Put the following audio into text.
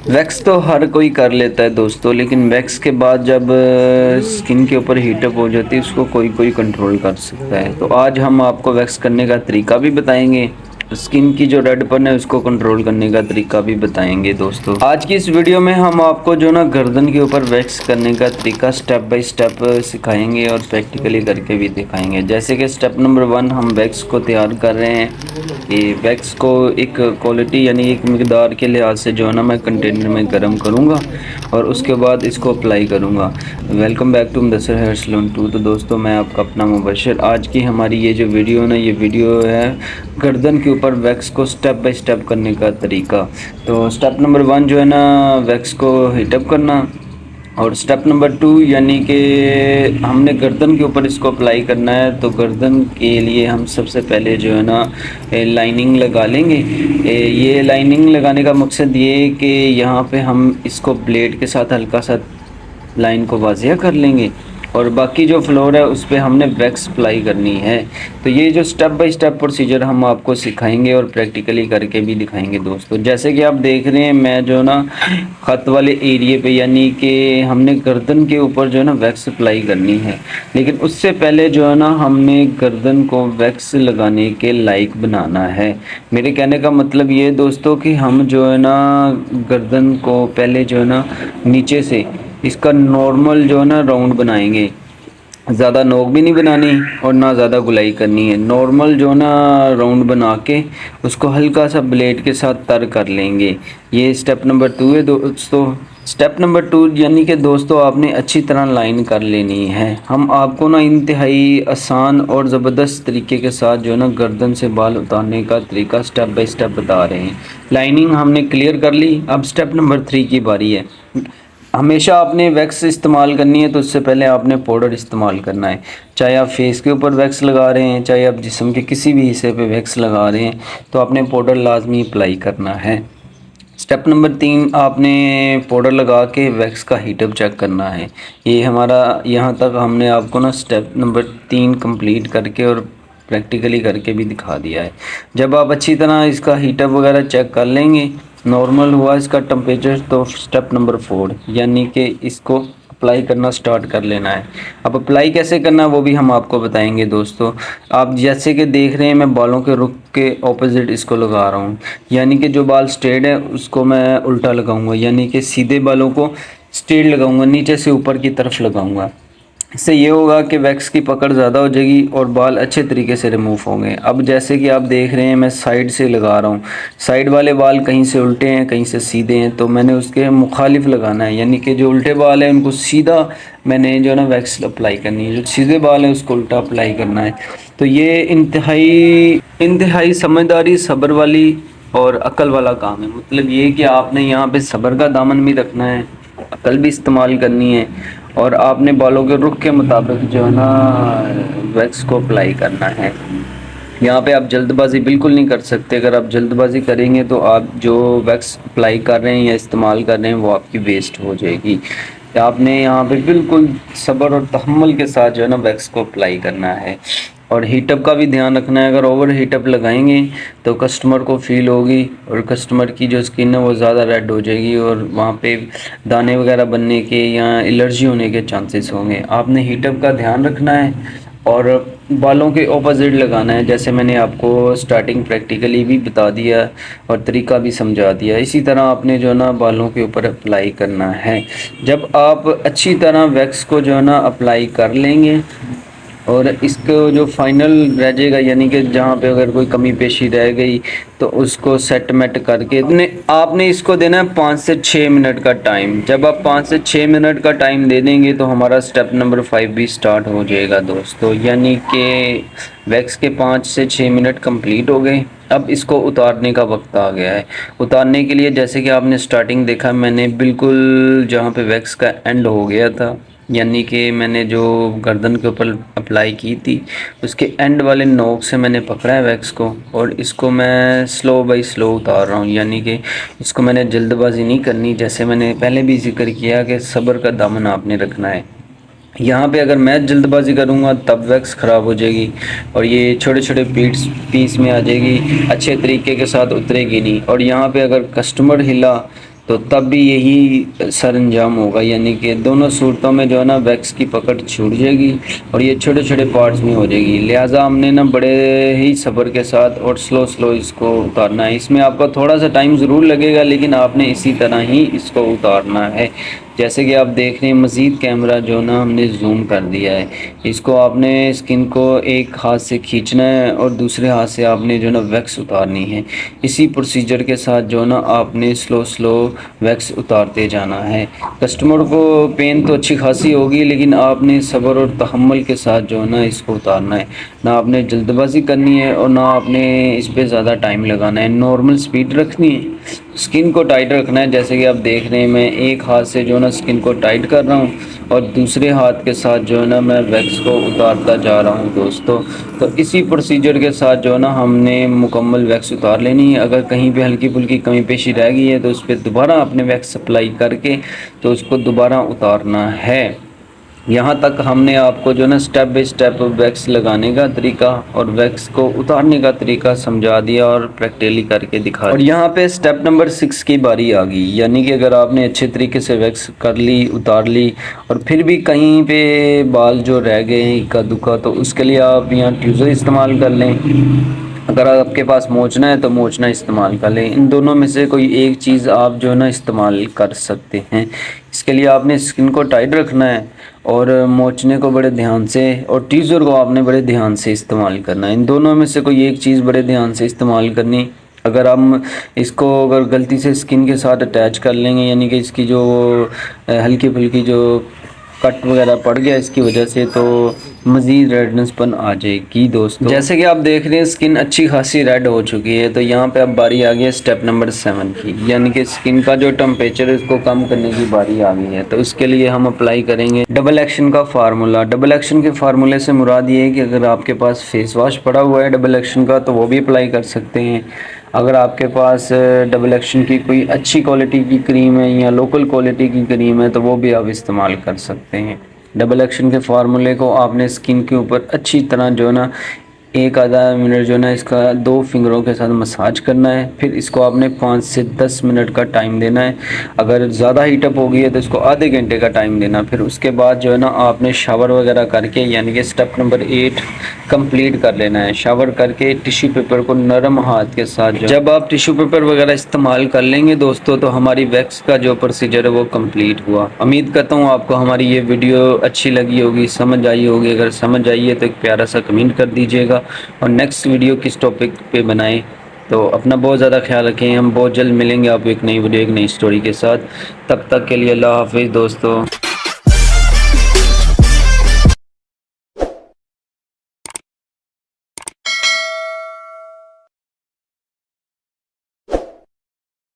ویکس تو ہر کوئی کر لیتا ہے دوستوں، لیکن ویکس کے بعد جب اسکن کے اوپر ہیٹ اپ ہو جاتی ہے اس کو کوئی کوئی کنٹرول کر سکتا ہے۔ تو آج ہم آپ کو ویکس کرنے کا طریقہ بھی بتائیں گے، اسکن کی جو ریڈ پن ہے اس کو کنٹرول کرنے کا طریقہ بھی بتائیں گے دوستوں۔ آج کی اس ویڈیو میں ہم آپ کو جو نا گردن کے اوپر ویکس کرنے کا طریقہ سٹیپ بائی سٹیپ سکھائیں گے اور پریکٹیکلی کر کے بھی دکھائیں گے۔ جیسے کہ سٹیپ نمبر 1 ہم ویکس کو تیار کر رہے ہیں۔ یہ ویکس کو ایک کوالٹی یعنی ایک مقدار کے لحاظ سے جو ہے نا میں کنٹینر میں گرم کروں گا اور اس کے بعد اس کو اپلائی کروں گا۔ Welcome back to Mudassir hair salon 2۔ تو دوستوں میں آپ کا اپنا مبشر، آج کی ہماری یہ جو ویڈیو نا، یہ ویڈیو ہے گردن کے اوپر ویکس کو سٹیپ بائی سٹیپ کرنے کا طریقہ۔ تو سٹیپ نمبر 1 جو ہے نا ویکس کو ہیٹ اپ کرنا، اور سٹیپ نمبر 2 یعنی کہ ہم نے گردن کے اوپر اس کو اپلائی کرنا ہے۔ تو گردن کے لیے ہم سب سے پہلے جو ہے نا لائننگ لگا لیں گے۔ یہ لائننگ لگانے کا مقصد یہ ہے کہ یہاں پہ ہم اس کو بلیڈ کے ساتھ ہلکا سا لائن کو واضح کر لیں گے، اور باقی جو فلور ہے اس پہ ہم نے ویکس اپلائی کرنی ہے۔ تو یہ جو سٹیپ بائی سٹیپ پروسیجر ہم آپ کو سکھائیں گے اور پریکٹیکلی کر کے بھی دکھائیں گے دوستو۔ جیسے کہ آپ دیکھ رہے ہیں میں جو نا خط والے ایریے پہ یعنی کہ ہم نے گردن کے اوپر جو ہے نا ویکس اپلائی کرنی ہے، لیکن اس سے پہلے جو ہے نا ہم نے گردن کو ویکس لگانے کے لائق بنانا ہے۔ میرے کہنے کا مطلب یہ دوستو کہ ہم جو ہے نا گردن کو پہلے جو ہے نا نیچے سے اس کا نارمل جو ہے نا راؤنڈ بنائیں گے، زیادہ نوک بھی نہیں بنانی اور نہ زیادہ گلائی کرنی ہے۔ نارمل جو نا راؤنڈ بنا کے اس کو ہلکا سا بلیڈ کے ساتھ تر کر لیں گے۔ یہ سٹیپ نمبر 2 ہے دوستو۔ سٹیپ نمبر 2 یعنی کہ دوستو آپ نے اچھی طرح لائن کر لینی ہے۔ ہم آپ کو نا انتہائی آسان اور زبردست طریقے کے ساتھ جو ہے نا گردن سے بال اتارنے کا طریقہ سٹیپ بائی سٹیپ بتا رہے ہیں۔ لائننگ ہم نے کلیئر کر لی، اب سٹیپ نمبر 3 کی باری ہے۔ ہمیشہ آپ نے ویکس استعمال کرنی ہے تو اس سے پہلے آپ نے پاؤڈر استعمال کرنا ہے۔ چاہے آپ فیس کے اوپر ویکس لگا رہے ہیں، چاہے آپ جسم کے کسی بھی حصے پہ ویکس لگا رہے ہیں، تو آپ نے پاؤڈر لازمی اپلائی کرنا ہے۔ سٹیپ نمبر 3 آپ نے پاؤڈر لگا کے ویکس کا ہیٹ اپ چیک کرنا ہے۔ یہ ہمارا یہاں تک ہم نے آپ کو نا سٹیپ نمبر 3 کمپلیٹ کر کے اور پریکٹیکلی کر کے بھی دکھا دیا ہے۔ جب آپ اچھی طرح اس کا ہیٹ اپ وغیرہ چیک کر لیں گے، نارمل ہوا اس کا ٹمپریچر، تو سٹیپ نمبر 4 یعنی کہ اس کو اپلائی کرنا سٹارٹ کر لینا ہے۔ اب اپلائی کیسے کرنا ہے وہ بھی ہم آپ کو بتائیں گے دوستو۔ آپ جیسے کہ دیکھ رہے ہیں میں بالوں کے رخ کے اپوزٹ اس کو لگا رہا ہوں، یعنی کہ جو بال سٹریٹ ہے اس کو میں الٹا لگاؤں گا، یعنی کہ سیدھے بالوں کو سٹریٹ لگاؤں گا، نیچے سے اوپر کی طرف لگاؤں گا۔ اس سے یہ ہوگا کہ ویکس کی پکڑ زیادہ ہو جائے گی اور بال اچھے طریقے سے ریموو ہوں گے۔ اب جیسے کہ آپ دیکھ رہے ہیں میں سائیڈ سے لگا رہا ہوں، سائیڈ والے بال کہیں سے الٹے ہیں کہیں سے سیدھے ہیں، تو میں نے اس کے مخالف لگانا ہے، یعنی کہ جو الٹے بال ہیں ان کو سیدھا میں نے جو ہے نا ویکس اپلائی کرنی ہے، جو سیدھے بال ہیں اس کو الٹا اپلائی کرنا ہے۔ تو یہ انتہائی سمجھداری، صبر والی اور عقل والا کام ہے۔ مطلب یہ کہ آپ نے یہاں پہ صبر کا دامن بھی رکھنا ہے، عقل بھی استعمال کرنی ہے، اور آپ نے بالوں کے رخ کے مطابق جو ہے نا ویکس کو اپلائی کرنا ہے۔ یہاں پہ آپ جلد بازی بالکل نہیں کر سکتے۔ اگر آپ جلد بازی کریں گے تو آپ جو ویکس اپلائی کر رہے ہیں یا استعمال کر رہے ہیں وہ آپ کی ویسٹ ہو جائے گی۔ آپ نے یہاں پہ بالکل صبر اور تحمل کے ساتھ جو ہے نا ویکس کو اپلائی کرنا ہے، اور ہیٹ اپ کا بھی دھیان رکھنا ہے۔ اگر اوور ہیٹ اپ لگائیں گے تو کسٹمر کو فیل ہوگی اور کسٹمر کی جو اسکن ہے وہ زیادہ ریڈ ہو جائے گی، اور وہاں پہ دانے وغیرہ بننے کے یا الرجی ہونے کے چانسز ہوں گے۔ آپ نے ہیٹ اپ کا دھیان رکھنا ہے اور بالوں کے اپوزٹ لگانا ہے، جیسے میں نے آپ کو سٹارٹنگ پریکٹیکلی بھی بتا دیا اور طریقہ بھی سمجھا دیا۔ اسی طرح آپ نے جو ہے نا بالوں کے اوپر اپلائی کرنا ہے۔ جب آپ اچھی طرح ویکس کو جو ہے نا اپلائی کر لیں گے اور اس کو جو فائنل رہ جائے گا، یعنی کہ جہاں پہ اگر کوئی کمی پیشی رہ گئی تو اس کو سیٹ میٹ کر کے آپ نے اس کو دینا ہے 5 سے 6 منٹ کا ٹائم۔ جب آپ 5 سے 6 منٹ کا ٹائم دے دیں گے تو ہمارا سٹیپ نمبر 5 بھی سٹارٹ ہو جائے گا دوستو، یعنی کہ ویکس کے 5 سے 6 منٹ کمپلیٹ ہو گئے۔ اب اس کو اتارنے کا وقت آ گیا ہے۔ اتارنے کے لیے جیسے کہ آپ نے سٹارٹنگ دیکھا، میں نے بالکل جہاں پہ ویکس کا اینڈ ہو گیا تھا، یعنی کہ میں نے جو گردن کے اوپر اپلائی کی تھی اس کے اینڈ والے نوک سے میں نے پکڑا ہے ویکس کو، اور اس کو میں سلو بائی سلو اتار رہا ہوں، یعنی کہ اس کو میں نے جلد بازی نہیں کرنی۔ جیسے میں نے پہلے بھی ذکر کیا کہ صبر کا دامن آپ نے رکھنا ہے۔ یہاں پہ اگر میں جلد بازی کروں گا تب ویکس خراب ہو جائے گی اور یہ چھوٹے چھوٹے پیس میں آ جائے گی، اچھے طریقے کے ساتھ اترے گی نہیں۔ اور یہاں پہ اگر کسٹمر ہلا تو تب بھی یہی سر انجام ہوگا، یعنی کہ دونوں صورتوں میں جو ہے نا ویکس کی پکڑ چھوٹ جائے گی اور یہ چھوٹے چھوٹے پارٹس میں ہو جائے گی۔ لہٰذا ہم نے نا بڑے ہی صبر کے ساتھ اور سلو اس کو اتارنا ہے۔ اس میں آپ کا تھوڑا سا ٹائم ضرور لگے گا، لیکن آپ نے اسی طرح ہی اس کو اتارنا ہے۔ جیسے کہ آپ دیکھ رہے ہیں مزید کیمرہ جو نا ہم نے زوم کر دیا ہے۔ اس کو آپ نے اسکن کو ایک ہاتھ سے کھینچنا ہے اور دوسرے ہاتھ سے آپ نے جو نا ویکس اتارنی ہے۔ اسی پروسیجر کے ساتھ جو نا آپ نے سلو ویکس اتارتے جانا ہے۔ کسٹمر کو پین تو اچھی خاصی ہوگی، لیکن آپ نے صبر اور تحمل کے ساتھ جو ہے نا اس کو اتارنا ہے۔ نہ آپ نے جلد بازی کرنی ہے اور نہ آپ نے اس پہ زیادہ ٹائم لگانا ہے، نارمل سپیڈ رکھنی ہے، اسکن کو ٹائٹ رکھنا ہے۔ جیسے کہ آپ دیکھ رہے ہیں میں ایک ہاتھ سے جو ہے نا اسکن کو ٹائٹ کر رہا ہوں اور دوسرے ہاتھ کے ساتھ جو ہے نا میں ویکس کو اتارتا جا رہا ہوں دوستو۔ تو اسی پروسیجر کے ساتھ جو ہے نا ہم نے مکمل ویکس اتار لینی ہے۔ اگر کہیں پہ ہلکی پھلکی کمی پیشی رہ گئی ہے تو اس پہ دوبارہ اپنے ویکس اپلائی کر کے تو اس کو دوبارہ اتارنا ہے۔ یہاں تک ہم نے آپ کو جو نا سٹیپ بائی سٹیپ ویکس لگانے کا طریقہ اور ویکس کو اتارنے کا طریقہ سمجھا دیا اور پریکٹیکلی کر کے دکھا دیا۔ اور یہاں پہ سٹیپ نمبر 6 کی باری آ گئی، یعنی کہ اگر آپ نے اچھے طریقے سے ویکس کر لی، اتار لی اور پھر بھی کہیں پہ بال جو رہ گئے ہیں اکا دکا، تو اس کے لیے آپ یہاں ٹیوزر استعمال کر لیں۔ اگر آپ کے پاس موچنا ہے تو موچنا استعمال کر لیں۔ ان دونوں میں سے کوئی ایک چیز آپ جو ہے نا استعمال کر سکتے ہیں۔ اس کے لیے آپ نے اسکن کو ٹائٹ رکھنا ہے اور موچنے کو بڑے دھیان سے، اور ٹیزر کو آپ نے بڑے دھیان سے استعمال کرنا ہے۔ ان دونوں میں سے کوئی ایک چیز بڑے دھیان سے استعمال کرنی۔ اگر ہم اس کو اگر غلطی سے اسکن کے ساتھ اٹیچ کر لیں گے، یعنی کہ اس کی جو ہلکی پھلکی جو کٹ وغیرہ پڑ گیا اس کی وجہ سے، تو مزید ریڈنس پن آ جائے گی دوستو۔ جیسے کہ آپ دیکھ رہے ہیں اسکن اچھی خاصی ریڈ ہو چکی ہے، تو یہاں پہ اب باری آ گئی ہے سٹیپ نمبر 7 کی، یعنی کہ اسکن کا جو ٹمپریچر ہے اس کو کم کرنے کی باری آ گئی ہے۔ تو اس کے لیے ہم اپلائی کریں گے ڈبل ایکشن کا فارمولا۔ ڈبل ایکشن کے فارمولے سے مراد یہ ہے کہ اگر آپ کے پاس فیس واش پڑا ہوا ہے ڈبل ایکشن کا تو وہ بھی اپلائی کر سکتے ہیں۔ اگر آپ کے پاس ڈبل ایکشن کی کوئی اچھی کوالٹی کی کریم ہے یا لوکل کوالٹی کی کریم ہے تو وہ بھی آپ استعمال کر سکتے ہیں۔ ڈبل ایکشن کے فارمولے کو آپ نے اسکن کے اوپر اچھی طرح جو ہے نا ایک آدھا منٹ جو ہے نا اس کا 2 فنگروں کے ساتھ مساج کرنا ہے۔ پھر اس کو آپ نے 5 سے 10 منٹ کا ٹائم دینا ہے۔ اگر زیادہ ہیٹ اپ ہو گئی ہے تو اس کو آدھے گھنٹے کا ٹائم دینا۔ پھر اس کے بعد جو ہے نا آپ نے شاور وغیرہ کر کے، یعنی کہ سٹیپ نمبر 8 کمپلیٹ کر لینا ہے۔ شاور کر کے ٹیشو پیپر کو نرم ہاتھ کے ساتھ جب آپ ٹیشو پیپر وغیرہ استعمال کر لیں گے دوستو، تو ہماری ویکس کا جو پروسیجر ہے وہ کمپلیٹ ہوا۔ امید کرتا ہوں آپ کو ہماری یہ ویڈیو اچھی لگی ہوگی، سمجھ آئی ہوگی۔ اگر سمجھ آئی ہے تو ایک پیارا سا کمنٹ کر دیجیے گا، اور نیکسٹ ویڈیو کس ٹاپک پہ بنائیں۔ تو اپنا بہت زیادہ خیال رکھیں۔ ہم بہت جلد ملیں گے آپ ایک نئی ویڈیو ایک نئی سٹوری کے ساتھ۔ تب تک کے لیے اللہ حافظ دوستو۔